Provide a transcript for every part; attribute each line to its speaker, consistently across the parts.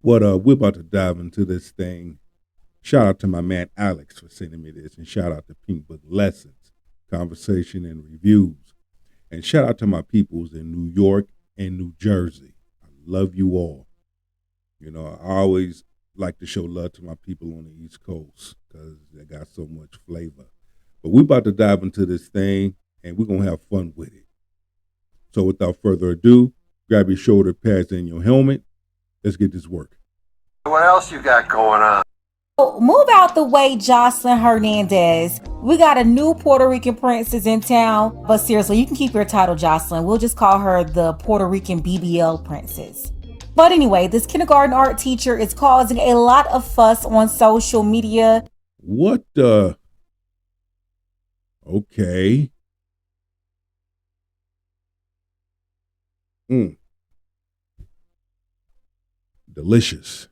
Speaker 1: We're about to dive into this thing. Shout out to my man Alex for sending me this, and shout out to Pink Book Lessons, Conversation and Reviews. And shout out to my peoples in New York and New Jersey. I love you all. You know, I always like to show love to my people on the East Coast because they got so much flavor. But we're about to dive into this thing and we're going to have fun with it. So without further ado, grab your shoulder pads and your helmet. Let's get this work.
Speaker 2: What else you got going on?
Speaker 3: Move out the way, Jocelyn Hernandez. We got a new Puerto Rican princess in town. But seriously, you can keep your title, Jocelyn. We'll just call her the Puerto Rican BBL princess. But anyway, this kindergarten art teacher is causing a lot of fuss on social media.
Speaker 1: What the? Okay. Delicious.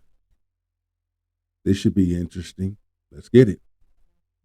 Speaker 1: This should be interesting. Let's get it.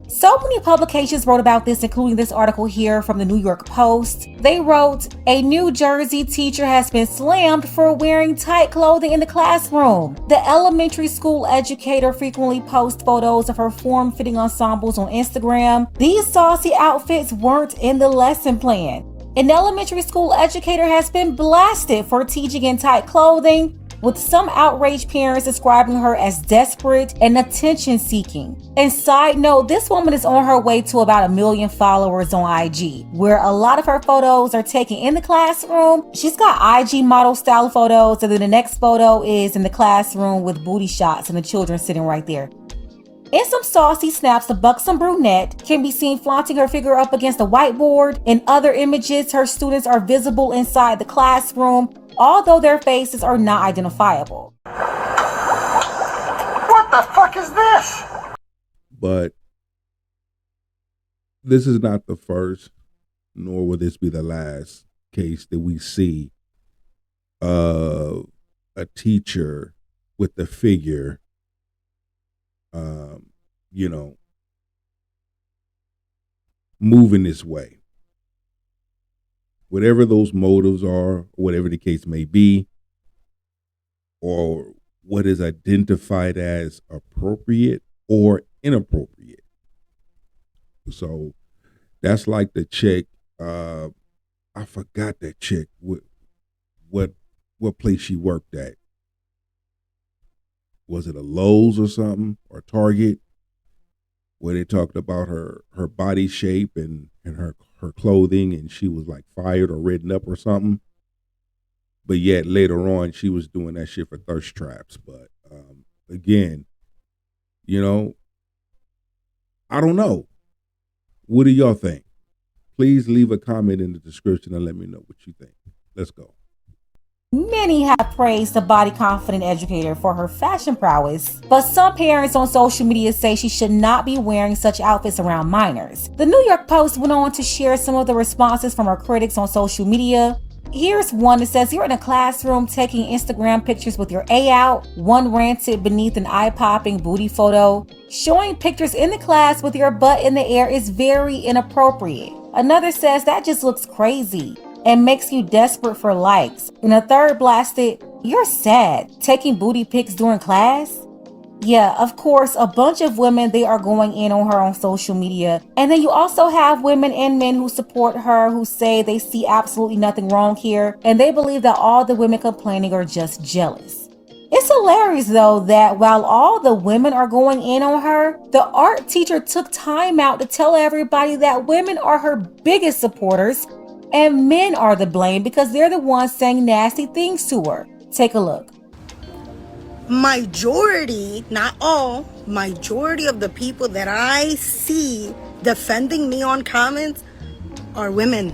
Speaker 3: So many publications wrote about this, including this article here from the New York Post. They wrote, a New Jersey teacher has been slammed for wearing tight clothing in the classroom. The elementary school educator frequently posts photos of her form-fitting ensembles on Instagram. These saucy outfits weren't in the lesson plan. An elementary school educator has been blasted for teaching in tight clothing, with some outraged parents describing her as desperate and attention-seeking. And side note, this woman is on her way to about 1 million followers on IG, where a lot of her photos are taken in the classroom. She's got IG model style photos, and then the next photo is in the classroom with booty shots and the children sitting right there. In some saucy snaps, the buxom brunette can be seen flaunting her figure up against the whiteboard. In other images, her students are visible inside the classroom, although their faces are not identifiable.
Speaker 2: What the fuck is this?
Speaker 1: But this is not the first, nor will this be the last case that we see of a teacher with the figure, moving this way. Whatever those motives are, whatever the case may be, or what is identified as appropriate or inappropriate. So that's like the chick, I forgot that chick, what place she worked at. Was it a Lowe's or something, or Target, where they talked about her body shape and her clothing, and she was like fired or written up or something. But yet later on, she was doing that shit for thirst traps. But again, I don't know. What do y'all think? Please leave a comment in the description and let me know what you think. Let's go.
Speaker 3: Many have praised the body confident educator for her fashion prowess, but some parents on social media say she should not be wearing such outfits around minors. The New York Post went on to share some of the responses from her critics on social media. Here's one that says, you're in a classroom taking Instagram pictures with your A out. One ranted beneath an eye-popping booty photo. Showing pictures in the class with your butt in the air is very inappropriate. Another says, that just looks crazy and makes you desperate for likes. And a third blasted, you're sad, taking booty pics during class? Yeah, of course, a bunch of women, they are going in on her on social media. And then you also have women and men who support her, who say they see absolutely nothing wrong here, and they believe that all the women complaining are just jealous. It's hilarious though that while all the women are going in on her, the art teacher took time out to tell everybody that women are her biggest supporters and men are to blame because they're the ones saying nasty things to her. Take a look.
Speaker 4: Majority, not all, majority of the people that I see defending me on comments are women.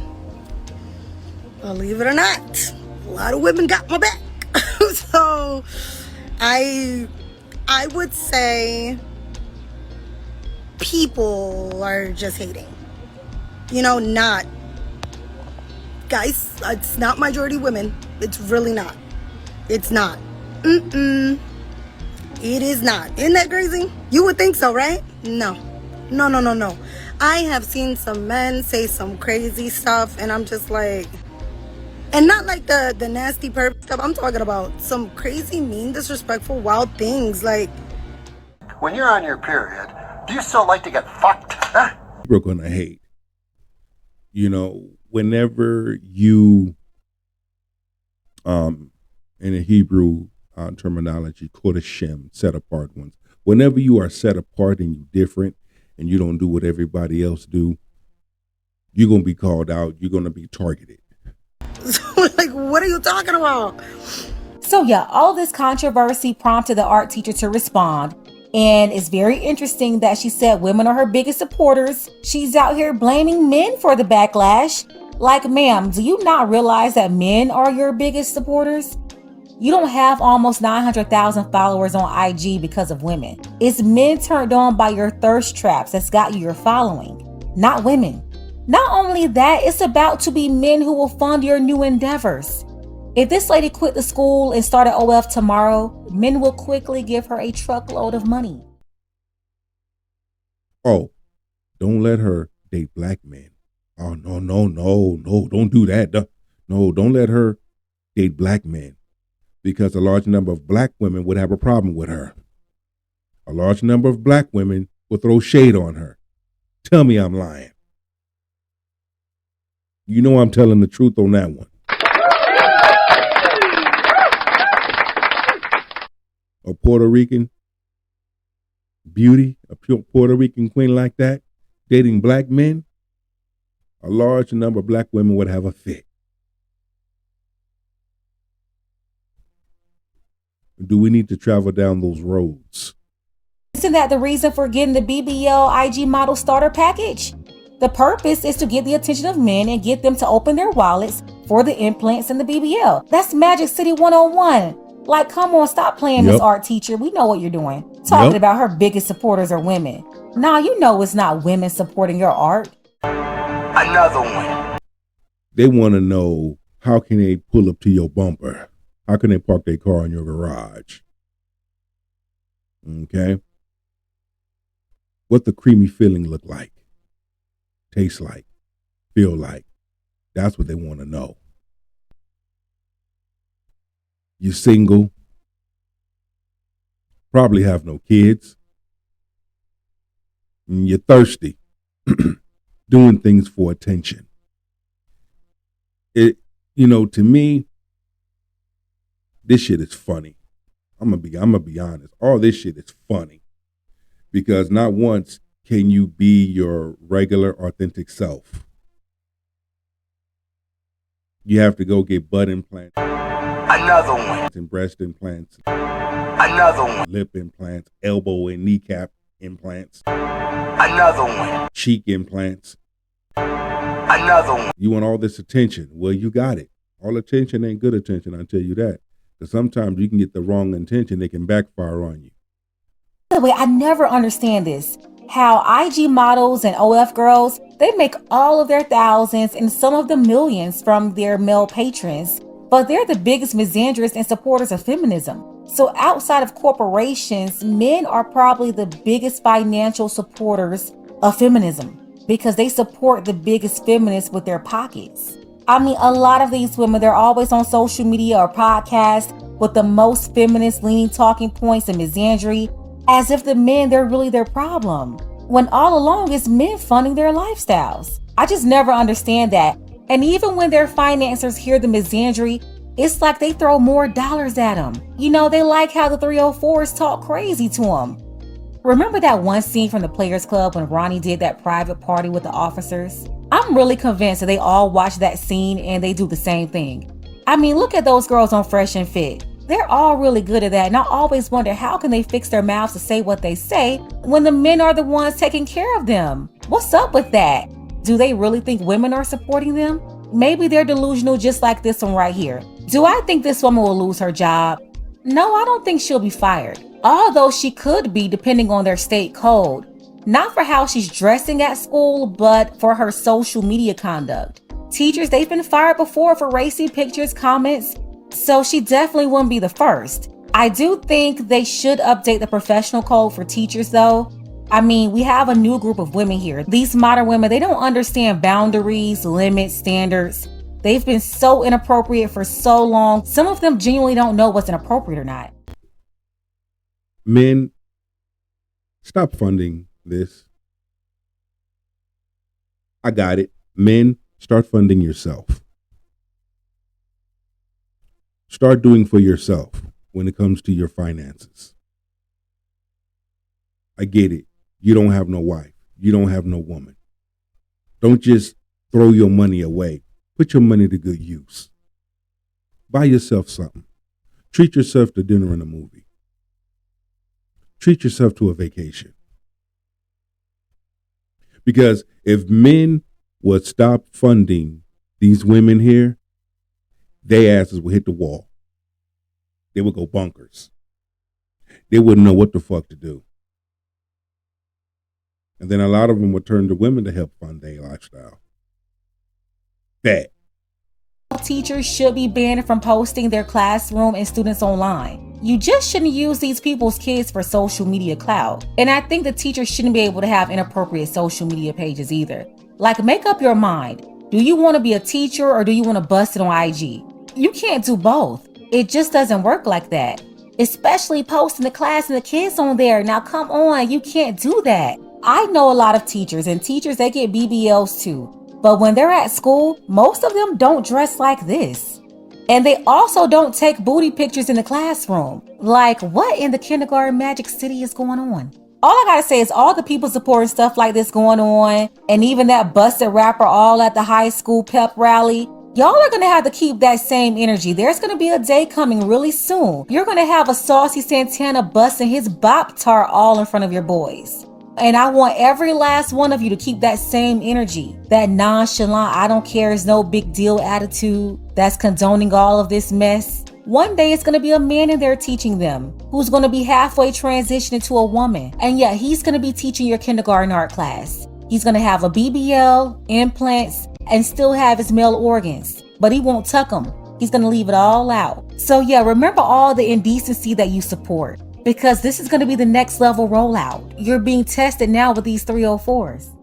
Speaker 4: Believe it or not, a lot of women got my back. So I would say people are just hating. Not guys, it's not majority women. It's really not. It's not. It is not. Isn't that crazy? You would think so, right? No. I have seen some men say some crazy stuff, and I'm just like, And not like the nasty perp stuff. I'm talking about some crazy, mean, disrespectful, wild things. Like,
Speaker 2: When you're on your period, do you still like to get fucked? Huh?
Speaker 1: People are gonna hate. Whenever you, in the Hebrew terminology, kodashim, set apart ones. Whenever you are set apart and you different, and you don't do what everybody else do, you're gonna be called out. You're gonna be targeted.
Speaker 4: so, like, what are you talking about?
Speaker 3: So yeah, all this controversy prompted the art teacher to respond. And it's very interesting that she said women are her biggest supporters. She's out here blaming men for the backlash. Like, ma'am, do you not realize that men are your biggest supporters? You don't have almost 900,000 followers on IG because of women. It's men turned on by your thirst traps that's got you your following, not women. Not only that, it's about to be men who will fund your new endeavors. If this lady quit the school and started OF tomorrow, men will quickly give her a truckload of money.
Speaker 1: Oh, don't let her date black men. Oh, no, don't do that. No, don't let her date black men, because a large number of black women would have a problem with her. A large number of black women would throw shade on her. Tell me I'm lying. You know I'm telling the truth on that one. A Puerto Rican beauty, a pure Puerto Rican queen like that, dating black men, a large number of black women would have a fit. Do we need to travel down those roads?
Speaker 3: Isn't that the reason for getting the BBL IG model starter package? The purpose is to get the attention of men and get them to open their wallets for the implants and the BBL. That's Magic City 101. Like, come on, stop playing this art teacher. We know what you're doing. Talking about her biggest supporters are women. Nah, you know it's not women supporting your art.
Speaker 2: Another one.
Speaker 1: They want to know, how can they pull up to your bumper? How can they park their car in your garage? Okay. What the creamy filling look like, taste like, feel like. That's what they want to know. You single, probably have no kids, and you're thirsty, doing things for attention. To me, this shit is funny. I'm gonna be honest. All this shit is funny, because not once can you be your regular, authentic self. You have to go get butt implants.
Speaker 2: Another one.
Speaker 1: And breast implants.
Speaker 2: Another one.
Speaker 1: Lip implants. Elbow and kneecap implants.
Speaker 2: Another one.
Speaker 1: Cheek implants.
Speaker 2: Another one.
Speaker 1: You want all this attention. Well, you got it. All attention ain't good attention, I'll tell you that. Because sometimes you can get the wrong intention. They can backfire on you.
Speaker 3: By the way, I never understand this. How IG models and OF girls, they make all of their thousands and some of the millions from their male patrons. But they're the biggest misandrists and supporters of feminism. So outside of corporations, men are probably the biggest financial supporters of feminism, because they support the biggest feminists with their pockets. I mean, a lot of these women, they're always on social media or podcasts with the most feminist leaning talking points and misandry, as if the men, they're really their problem, when all along it's men funding their lifestyles. I just never understand that. And even when their financiers hear the misandry, it's like they throw more dollars at them. They like how the 304s talk crazy to them. Remember that one scene from the Players Club when Ronnie did that private party with the officers? I'm really convinced that they all watch that scene and they do the same thing. I mean, look at those girls on Fresh and Fit. They're all really good at that, and I always wonder, how can they fix their mouths to say what they say when the men are the ones taking care of them? What's up with that? Do they really think women are supporting them? Maybe they're delusional, just like this one right here. Do I think this woman will lose her job? No, I don't think she'll be fired. Although she could be, depending on their state code. Not for how she's dressing at school, but for her social media conduct. Teachers, they've been fired before for racy pictures, comments, so she definitely wouldn't be the first. I do think they should update the professional code for teachers though. I mean, we have a new group of women here. These modern women, they don't understand boundaries, limits, standards. They've been so inappropriate for so long. Some of them genuinely don't know what's inappropriate or not.
Speaker 1: Men, stop funding this. I got it. Men, start funding yourself. Start doing for yourself when it comes to your finances. I get it. You don't have no wife. You don't have no woman. Don't just throw your money away. Put your money to good use. Buy yourself something. Treat yourself to dinner and a movie. Treat yourself to a vacation. Because if men would stop funding these women here, their asses would hit the wall. They would go bonkers. They wouldn't know what the fuck to do. And then a lot of them would turn to women to help fund their lifestyle. That.
Speaker 3: Teachers should be banned from posting their classroom and students online. You just shouldn't use these people's kids for social media clout. And I think the teachers shouldn't be able to have inappropriate social media pages either. Like, make up your mind. Do you want to be a teacher or do you want to bust it on IG? You can't do both. It just doesn't work like that. Especially posting the class and the kids on there. Now come on, you can't do that. I know a lot of teachers, and teachers, they get BBLs too. But when they're at school, most of them don't dress like this. And they also don't take booty pictures in the classroom. Like, what in the kindergarten magic city is going on? All I gotta say is all the people supporting stuff like this going on, and even that busted rapper all at the high school pep rally, y'all are gonna have to keep that same energy. There's gonna be a day coming really soon. You're gonna have a Saucy Santana busting his bop tar all in front of your boys. And I want every last one of you to keep that same energy, that nonchalant, I don't care, it's no big deal attitude that's condoning all of this mess. One day it's going to be a man in there teaching them who's going to be halfway transitioning to a woman. And yeah, he's going to be teaching your kindergarten art class. He's going to have a BBL, implants, and still have his male organs, but he won't tuck them. He's going to leave it all out. So yeah, remember all the indecency that you support, because this is going to be the next level rollout. You're being tested now with these 304s.